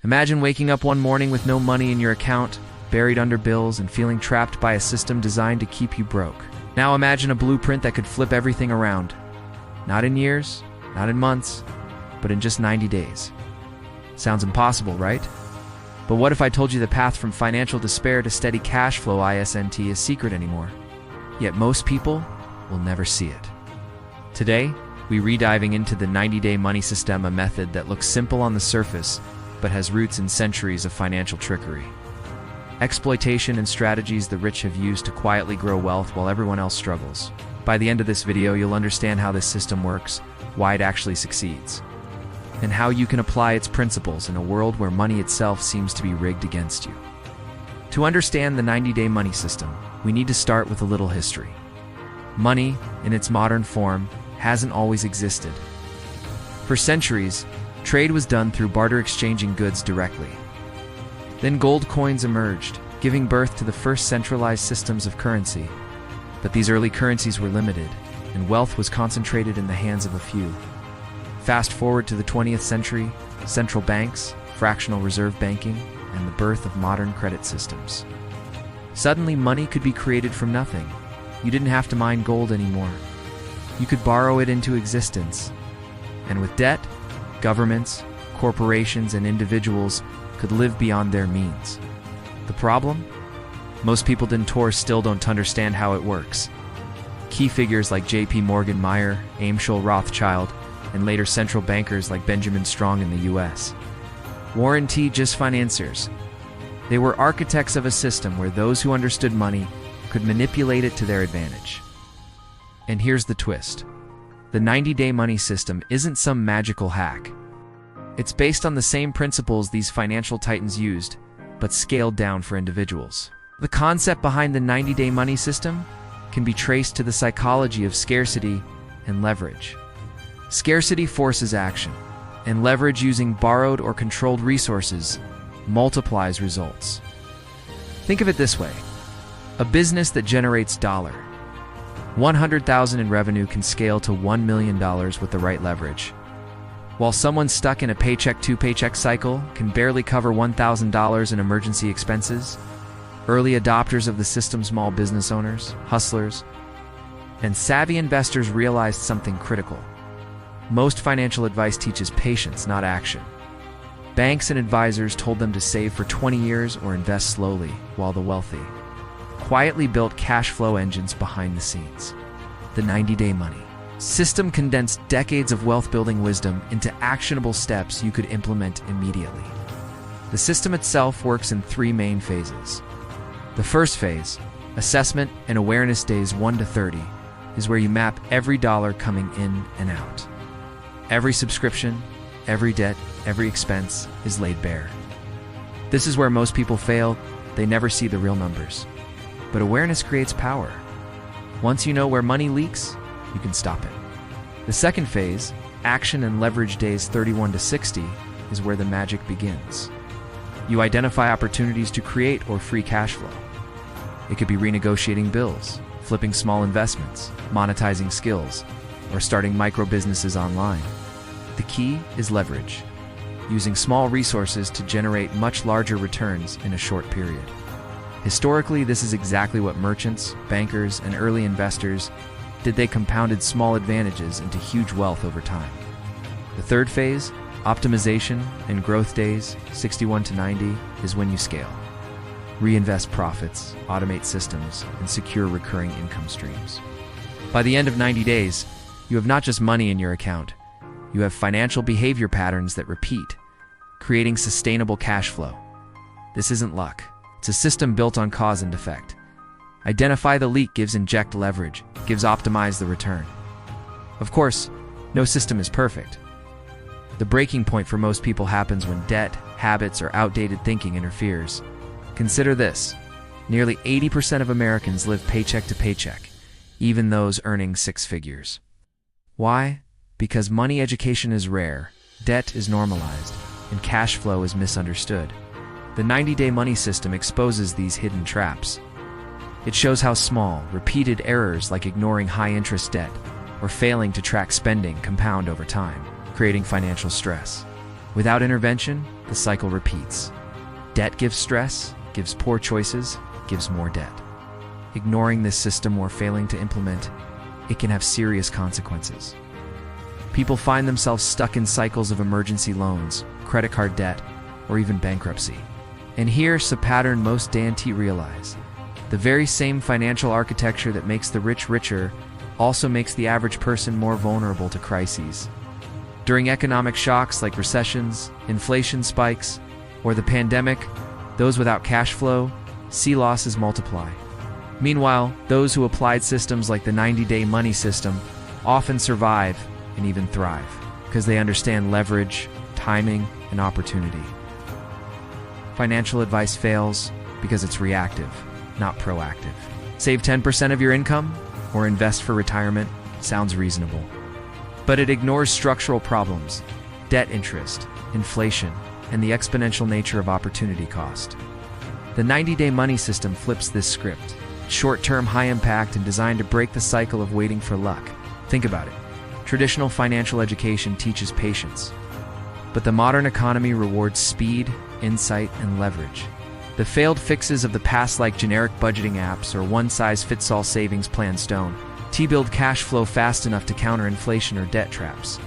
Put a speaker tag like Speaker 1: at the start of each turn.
Speaker 1: Imagine waking up one morning with no money in your account, buried under bills, and feeling trapped by a system designed to keep you broke. Now imagine a blueprint that could flip everything around. Not in years, not in months, but in just 90 days. Sounds impossible, right? But what if I told you the path from financial despair to steady cash flow isn't a secret anymore? Yet most people will never see it. Today, we're rediving into the 90-day money system, a method that looks simple on the surface, but has roots in centuries of financial trickery, exploitation, and strategies the rich have used to quietly grow wealth while everyone else struggles. By the end of this video, you'll understand how this system works, why it actually succeeds, and how you can apply its principles in a world where money itself seems to be rigged against you. To understand the 90-day money system, we need to start with a little history. Money, in its modern form, hasn't always existed. For centuries, trade was done through barter, exchanging goods directly. Then gold coins emerged, giving birth to the first centralized systems of currency. But these early currencies were limited, and wealth was concentrated in the hands of a few. Fast forward to the 20th century, central banks, fractional reserve banking, and the birth of modern credit systems. Suddenly, money could be created from nothing. You didn't have to mine gold anymore. You could borrow it into existence. And with debt, governments, corporations, and individuals could live beyond their means. The problem? Most people still don't understand how it works. Key figures like J.P. Morgan Meyer, Amschel Rothschild, and later central bankers like Benjamin Strong in the U.S. weren't just financiers. They were architects of a system where those who understood money could manipulate it to their advantage. And here's the twist. The 90-day money system isn't some magical hack. It's based on the same principles these financial titans used, but scaled down for individuals. The concept behind the 90-day money system can be traced to the psychology of scarcity and leverage. Scarcity forces action, and leverage, using borrowed or controlled resources, multiplies results. Think of it this way. A business that generates $100,000 in revenue can scale to $1 million with the right leverage, while someone stuck in a paycheck-to-paycheck cycle can barely cover $1,000 in emergency expenses. Early adopters of the system, small business owners, hustlers, and savvy investors, realized something critical. Most financial advice teaches patience, not action. Banks and advisors told them to save for 20 years or invest slowly, while the wealthy quietly built cash flow engines behind the scenes. The 90-day money system condensed decades of wealth-building wisdom into actionable steps you could implement immediately. The system itself works in three main phases. The first phase, assessment and awareness, days 1 to 30, is where you map every dollar coming in and out. Every subscription, every debt, every expense is laid bare. This is where most people fail. They never see the real numbers. But awareness creates power. Once you know where money leaks, you can stop it. The second phase, action and leverage, days 31 to 60, is where the magic begins. You identify opportunities to create or free cash flow. It could be renegotiating bills, flipping small investments, monetizing skills, or starting micro businesses online. The key is leverage, using small resources to generate much larger returns in a short period. Historically, this is exactly what merchants, bankers, and early investors did. They compounded small advantages into huge wealth over time. The third phase, optimization and growth, days 61 to 90, is when you scale. Reinvest profits, automate systems, and secure recurring income streams. By the end of 90 days, you have not just money in your account, you have financial behavior patterns that repeat, creating sustainable cash flow. This isn't luck. It's a system built on cause and effect. Identify the leak, gives inject leverage, gives optimize the return. Of course, no system is perfect. The breaking point for most people happens when debt, habits, or outdated thinking interferes. Consider this. Nearly 80% of Americans live paycheck to paycheck, even those earning six figures. Why? Because money education is rare, debt is normalized, and cash flow is misunderstood. The 90-day money system exposes these hidden traps. It shows how small, repeated errors like ignoring high-interest debt or failing to track spending compound over time, creating financial stress. Without intervention, the cycle repeats. Debt gives stress, gives poor choices, gives more debt. Ignoring this system or failing to implement, it can have serious consequences. People find themselves stuck in cycles of emergency loans, credit card debt, or even bankruptcy. And here's a pattern most don't realize. The very same financial architecture that makes the rich richer also makes the average person more vulnerable to crises. During economic shocks like recessions, inflation spikes, or the pandemic, those without cash flow see losses multiply. Meanwhile, those who applied systems like the 90-day money system often survive and even thrive because they understand leverage, timing, and opportunity. Financial advice fails because it's reactive, not proactive. Save 10% of your income or invest for retirement sounds reasonable. But it ignores structural problems, debt interest, inflation, and the exponential nature of opportunity cost. The 90-day money system flips this script. Short-term, high impact, and designed to break the cycle of waiting for luck. Think about it. Traditional financial education teaches patience, but the modern economy rewards speed, insight, and leverage. The failed fixes of the past, like generic budgeting apps or one-size-fits-all savings plans, don't build cash flow fast enough to counter inflation or debt traps.